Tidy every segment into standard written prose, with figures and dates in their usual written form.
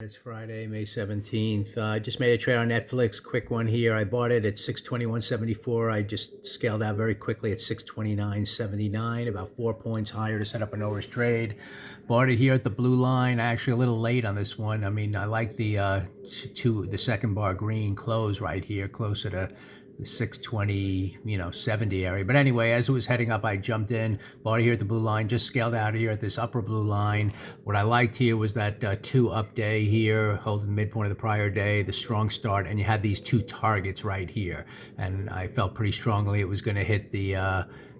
It's Friday, May 17th. I just made a trade on Netflix. Quick one here. I bought it at 621.74. I just scaled out very quickly at 629.79, about 4 points higher to set up a no-risk trade. Bought it here at the blue line. Actually, a little late on this one. I mean, I like the second bar green close right here, closer to the 620, 70 area. But anyway, as it was heading up, I jumped in, bought it here at the blue line, just scaled out here at this upper blue line. What I liked here was that 2-up day here, holding the midpoint of the prior day, the strong start, and you had these two targets right here. And I felt pretty strongly it was going to hit the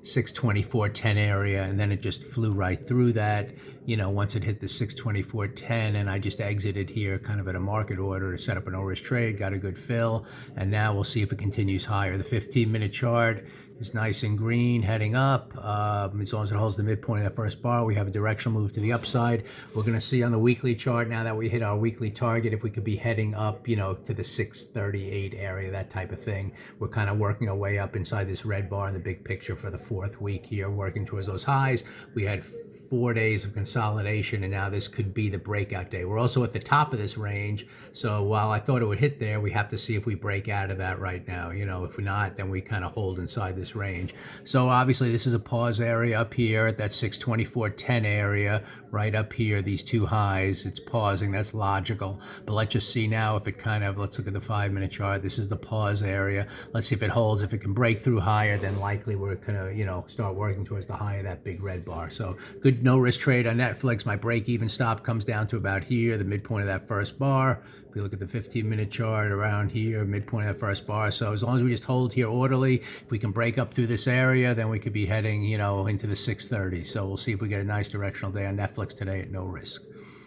624.10 area, and then it just flew right through that, once it hit the 624.10, and I just exited here kind of at a market order to set up an no-risk trade, got a good fill, and now we'll see if it continues higher. The 15-minute chart is nice and green, heading up. As long as it holds the midpoint of that first bar, we have a directional move to the upside. We're going to see on the weekly chart, now that we hit our weekly target, if we could be heading up, to the 638 area, that type of thing. We're kind of working our way up inside this red bar in the big picture for the fourth week here, working towards those highs. We had 4 days of consolidation, and now this could be the breakout day. We're also at the top of this range, so while I thought it would hit there, we have to see if we break out of that right now. If we're not, then we kind of hold inside this range. So obviously this is a pause area up here at that 624.10 area, right up here, these two highs. It's pausing, that's logical. But let's just see now if it let's look at the 5-minute chart. This is the pause area. Let's see if it holds. If it can break through higher, then likely we're gonna, start working towards the high of that big red bar. So good no-risk trade on Netflix. My break-even stop comes down to about here, the midpoint of that first bar. If we look at the 15-minute chart, around here, midpoint of that first bar. So as long as we just hold here orderly, if we can break up through this area, then we could be heading, into the 630. So we'll see if we get a nice directional day on Netflix today at no risk.